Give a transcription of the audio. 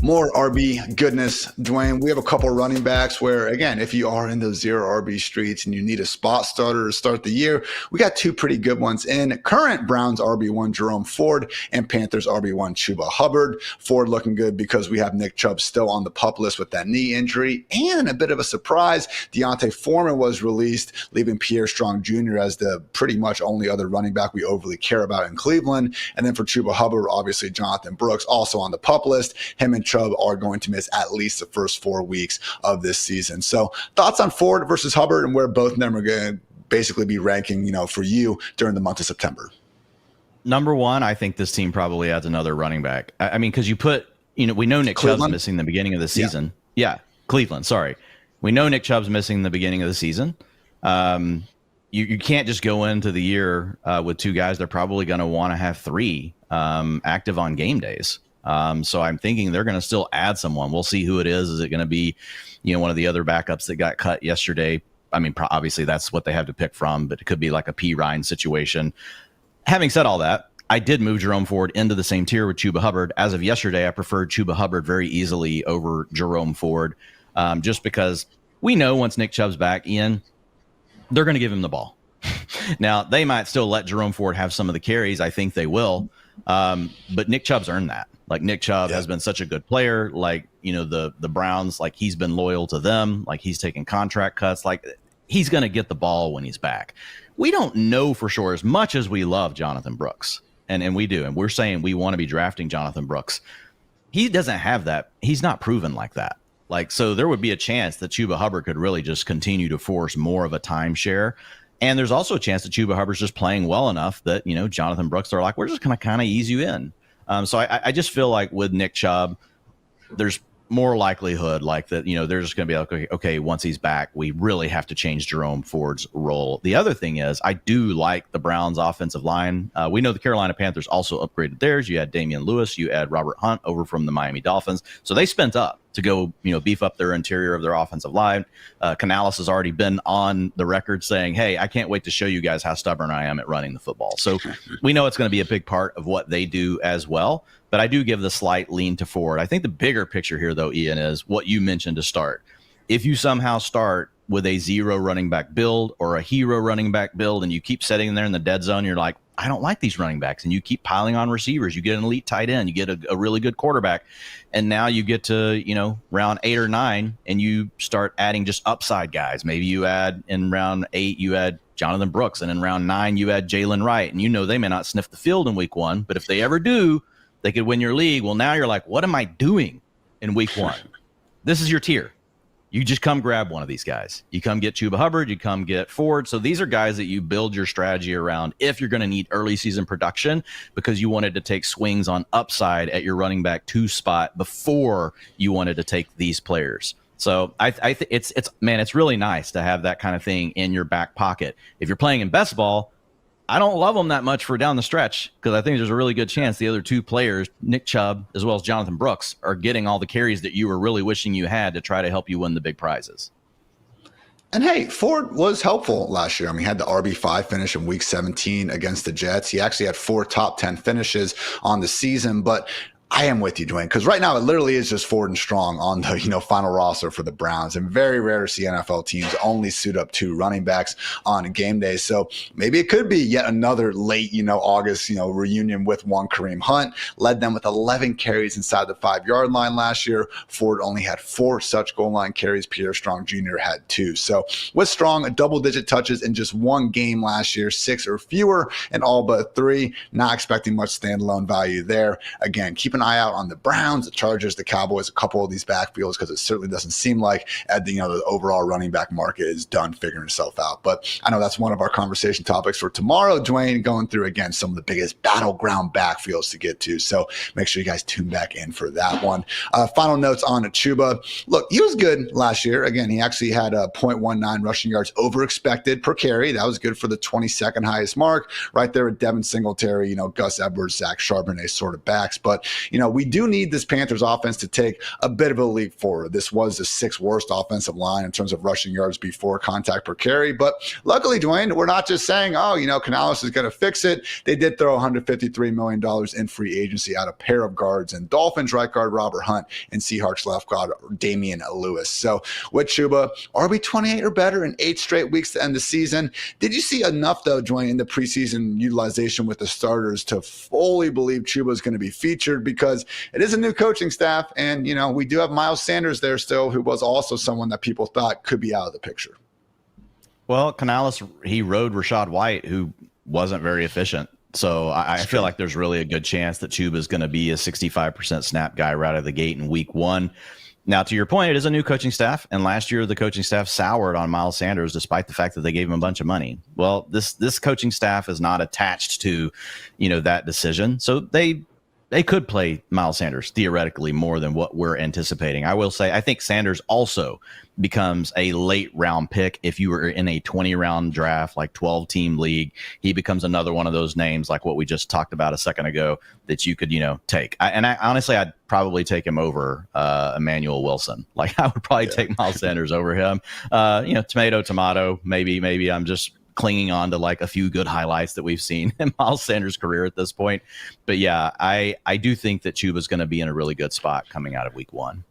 More RB goodness, Dwain. We have a couple running backs where, again, if you are in those zero RB streets and you need a spot starter to start the year, we got two pretty good ones in. Current Browns RB1 Jerome Ford and Panthers RB1 Chuba Hubbard. Ford looking good because we have Nick Chubb still on the PUP list with that knee injury. And a bit of a surprise, Deontay Foreman was released, leaving Pierre Strong Jr. as the pretty much only other running back we overly care about in Cleveland. And then for Chuba Hubbard, obviously Jonathan Brooks also on the PUP list. Him and Chubb are going to miss at least the first 4 weeks of this season. So thoughts on Ford versus Hubbard and where both of them are going to basically be ranking, for you during the month of September? Number one, I think this team probably adds another running back. I mean, because we know Nick Chubb's missing the beginning of the season. Yeah, Cleveland, sorry. We know Nick Chubb's missing the beginning of the season. You can't just go into the year with two guys. They're probably going to want to have three active on game days. So I'm thinking they're going to still add someone. We'll see who it is. Is it going to be, one of the other backups that got cut yesterday? I mean, obviously that's what they have to pick from, but it could be like a P. Ryan situation. Having said all that, I did move Jerome Ford into the same tier with Chuba Hubbard. As of yesterday, I preferred Chuba Hubbard very easily over Jerome Ford, just because we know once Nick Chubb's back, Ian, they're going to give him the ball. Now, they might still let Jerome Ford have some of the carries. I think they will. But Nick Chubb's earned that. Like, Nick Chubb has been such a good player. Like, the Browns, like, he's been loyal to them. Like, he's taking contract cuts. Like, he's going to get the ball when he's back. We don't know for sure, as much as we love Jonathan Brooks. And we do. And we're saying we want to be drafting Jonathan Brooks. He doesn't have that. He's not proven like that. Like, so there would be a chance that Chuba Hubbard could really just continue to force more of a timeshare. And there's also a chance that Chuba Hubbard's just playing well enough that, Jonathan Brooks, they're like, we're just going to kind of ease you in. So I just feel like with Nick Chubb, there's more likelihood like that, they're just going to be like, okay, once he's back, we really have to change Jerome Ford's role. The other thing is, I do like the Browns offensive line. We know the Carolina Panthers also upgraded theirs. You had Damian Lewis, you had Robert Hunt over from the Miami Dolphins. So they spent up to go, beef up their interior of their offensive line. Canales has already been on the record saying, hey, I can't wait to show you guys how stubborn I am at running the football. So we know it's going to be a big part of what they do as well. But I do give the slight lean to Ford. I think the bigger picture here, though, Ian, is what you mentioned to start. If you somehow start with a zero running back build or a hero running back build and you keep sitting there in the dead zone, you're like, I don't like these running backs. And you keep piling on receivers. You get an elite tight end. You get a really good quarterback. And now you get to, round 8 or 9 and you start adding just upside guys. Maybe you add in round 8, you add Jonathan Brooks. And in round 9, you add Jalen Wright. And they may not sniff the field in week 1. But if they ever do, they could win your league. Well, now you're like, what am I doing in week 1? This is your tier. You just come grab one of these guys. You come get Chuba Hubbard. You come get Ford. So these are guys that you build your strategy around if you're going to need early season production because you wanted to take swings on upside at your running back 2 spot before you wanted to take these players. So I think it's really nice to have that kind of thing in your back pocket. If you're playing in best ball, I don't love them that much for down the stretch because I think there's a really good chance the other 2 players, Nick Chubb as well as Jonathan Brooks, are getting all the carries that you were really wishing you had to try to help you win the big prizes. And hey, Ford was helpful last year. I mean, he had the RB5 finish in week 17 against the Jets. He actually had 4 top 10 finishes on the season, but I am with you, Dwain, because right now it literally is just Ford and Strong on the final roster for the Browns, and very rare to see NFL teams only suit up 2 running backs on game day. So maybe it could be yet another late August reunion with one Kareem Hunt. Led them with 11 carries inside the 5-yard line last year. Ford only had 4 such goal line carries. Pierre Strong Jr. had 2. So with Strong, double-digit touches in just 1 game last year, 6 or fewer in all but 3. Not expecting much standalone value there. Again, keep an eye out on the Browns, the Chargers, the Cowboys, a couple of these backfields, because it certainly doesn't seem like the overall running back market is done figuring itself out. But I know that's one of our conversation topics for tomorrow, Dwain, going through again some of the biggest battleground backfields to get to. So make sure you guys tune back in for that one. Final notes on Chuba. Look, he was good last year. Again, he actually had a 0.19 rushing yards over expected per carry. That was good for the 22nd highest mark, right there with Devin Singletary, Gus Edwards, Zach Charbonnet sort of backs. But we do need this Panthers offense to take a bit of a leap forward. This was the 6th worst offensive line in terms of rushing yards before contact per carry. But luckily, Dwain, we're not just saying, Canales is going to fix it. They did throw $153 million in free agency at a pair of guards and Dolphins right guard Robert Hunt and Seahawks left guard Damian Lewis. So with Chuba, RB 28 or better in 8 straight weeks to end the season. Did you see enough, though, Dwain, in the preseason utilization with the starters to fully believe Chuba is going to be featured? Because it is a new coaching staff, and, we do have Miles Sanders there still, who was also someone that people thought could be out of the picture. Well, Canales, he rode Rachaad White, who wasn't very efficient. So I feel like there's really a good chance that Chuba is going to be a 65% snap guy right out of the gate in week 1. Now, to your point, it is a new coaching staff, and last year the coaching staff soured on Miles Sanders despite the fact that they gave him a bunch of money. Well, this coaching staff is not attached to, that decision. So they could play Miles Sanders theoretically more than what we're anticipating. I will say I think Sanders also becomes a late round pick. If you were in a 20-round draft, like 12-team league, he becomes another one of those names like what we just talked about a second ago that you could, take. Honestly, I'd probably take him over Emmanuel Wilson. Like I would probably take Miles Sanders over him. Tomato. Maybe I'm just clinging on to like a few good highlights that we've seen in Miles Sanders' career at this point. But yeah, I do think that Chuba's going to be in a really good spot coming out of week 1.